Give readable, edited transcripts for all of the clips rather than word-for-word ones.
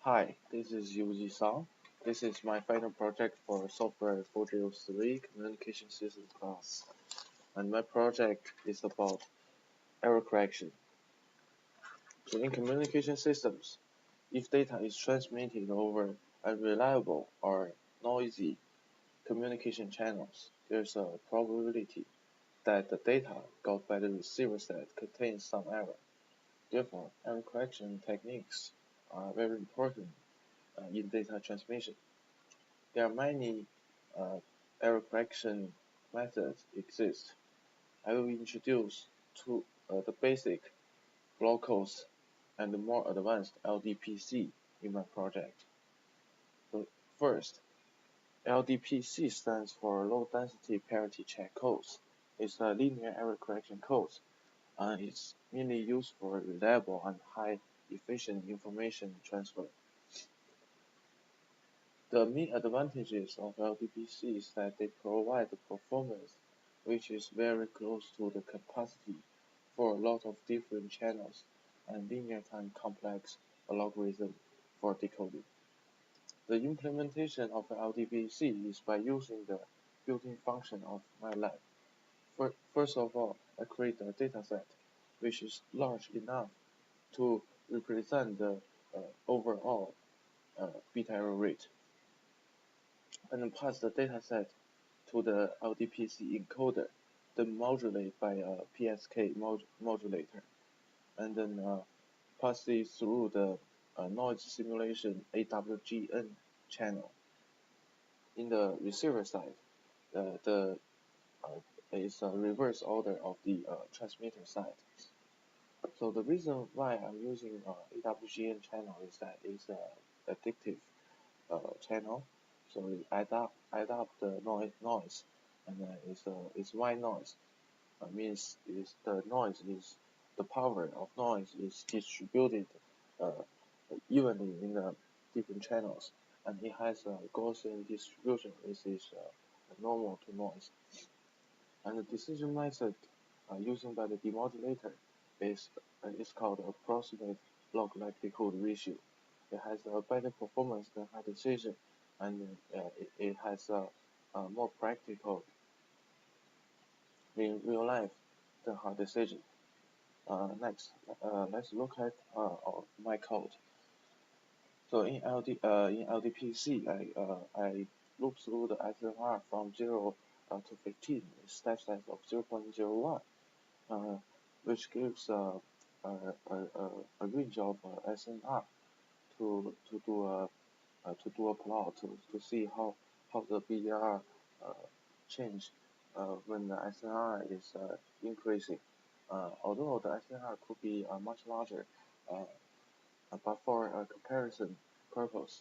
Hi, this is Yuzhe Song. This is my final project for Software 403 Communication Systems class, and my project is about error correction. So in communication systems, if data is transmitted over unreliable or noisy communication channels, there's a probability that the data got by the receiver side contains some error. Therefore, error correction techniques are very important in data transmission. There are many uh, error correction methods exist. I will introduce the basic block codes and the more advanced LDPC in my project. So first, LDPC stands for Low Density Parity Check Codes. It's a linear error correction code, and it's mainly used for reliable and high efficient information transfer. The main advantages of LDPC is that they provide the performance which is very close to the capacity for a lot of different channels and linear time complex algorithm for decoding. The implementation of LDPC is by using the built-in function of MATLAB. First of all, I create a dataset which is large enough to represent the overall bit error rate, and then pass the dataset to the LDPC encoder, then modulate by a PSK modulator, and then pass it through the noise simulation AWGN channel. In the receiver side, the is a reverse order of the transmitter side. So the reason why I'm using AWGN channel is that it's a addictive channel, so it add up the noise, and it's white noise. Means is the noise is the power of noise is distributed uh, evenly in the different channels, and it has a Gaussian distribution, which is normal to noise. And the decision method using by the demodulator is called approximate log likelihood ratio. It has a better performance than high decision, and it has a more practical in real life than hard decision. Next, let's look at my code. So in LDPC, I loop through the SFWR from 0 to 15, step size of 0.01, which gives a range of SNR to do a plot to see how the BDR change when the SNR is increasing. Although the SNR could be much larger, but for a comparison purpose,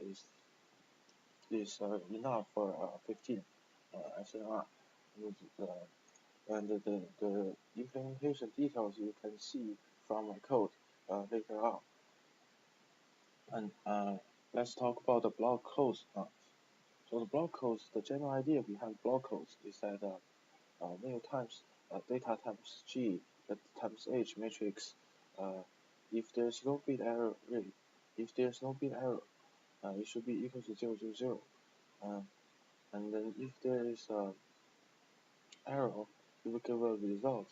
is enough for 15 SNR. And the implementation details you can see from my code later on. And let's talk about the block codes now. So the block codes, the general idea behind block codes is that nil times data times G times H matrix. If there's no bit error rate, if there's no bit error, it should be equal to 0, 0, 0. And then if there is error, it will give a result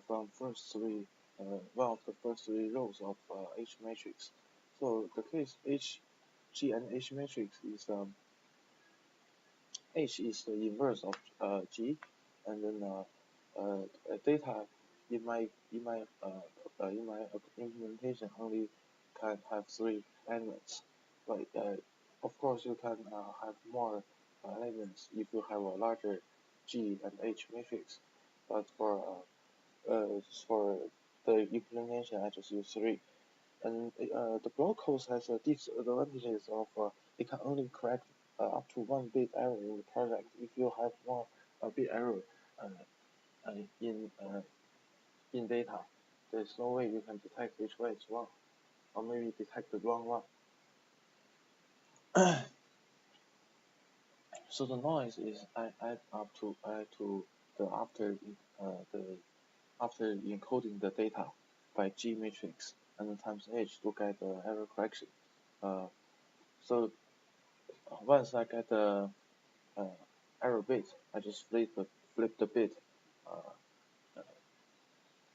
from one of the first three rows of H matrix. So the case H, G, and H matrix is H is the inverse of G, and then data in my implementation only can have three elements, but of course you can have more elements if you have a larger G and H matrix. But for the implementation, I just use three. And the block code has disadvantages of it can only correct up to one bit error in the project. If you have more bit error in data, there's no way you can detect which way is wrong, or maybe detect the wrong one. So the noise is I add to the after encoding the data by G matrix and times H to get the error correction. So once I get the error bit, I just flip the bit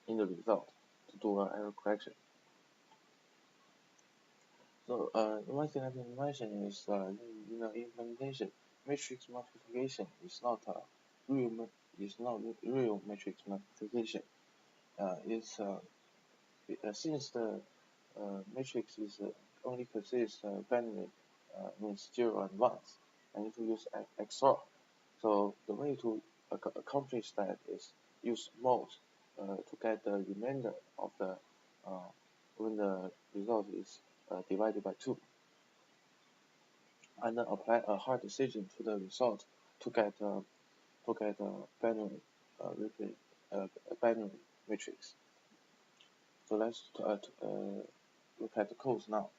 in the result to do an error correction. So one thing I can mention is in the implementation, matrix multiplication is not real matrix multiplication. It's since the matrix is only consists binary means 0 and 1s, I need to use XOR. So the way to accomplish that is use mode to get the remainder of the when the result is divided by 2, and then apply a hard decision to the result to get a binary binary matrix. So let's look at the code now.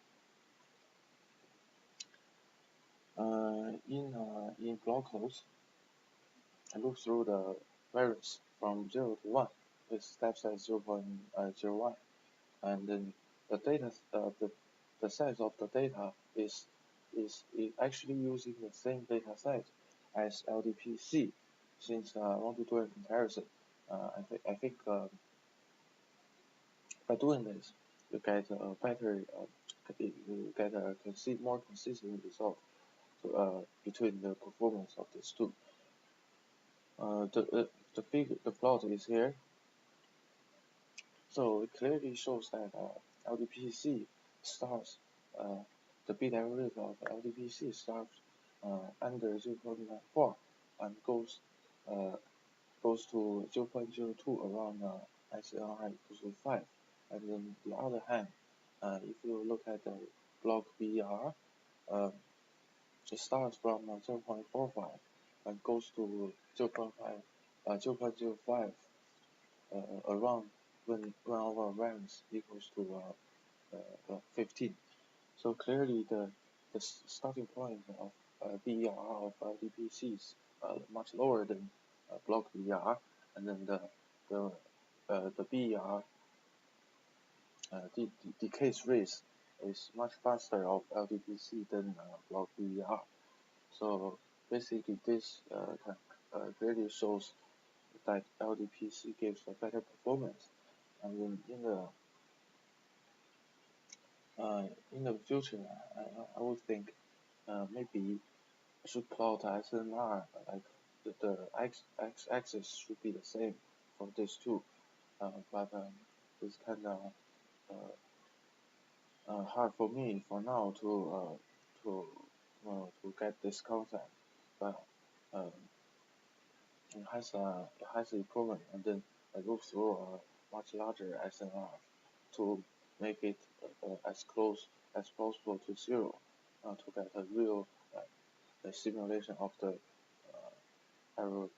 In block codes, I look through the variance from 0 to 1 with step size 0.01, and then the data the size of the data is actually using the same data set as LDPC. Since I want to do a comparison, I think by doing this, you get a better you get a more consistent result between the performance of these two. The plot is here, so it clearly shows that LDPC starts the bit error rate of LDPC starts under 0.94 and goes to 0.02 around SLR equals to 5. And then the other hand, if you look at the block BR, it starts from 0.45 and goes to 0.05 around when our variance equals to 15. So clearly the starting point of BER of LDPC is much lower than block BER, and then the BER the case rate is much faster of LDPC than block BER. So basically this clearly shows that LDPC gives a better performance, and then in the future I would think maybe I should plot SNR, like the x-axis should be the same for these two, but it's kind of hard for me for now to get this concept, but it has improvement, and then I look through a much larger SNR to make it as close as possible to 0 to get a real simulation of the error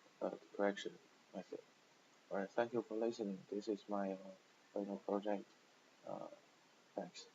correction method. Alright, thank you for listening. This is my final project. Thanks.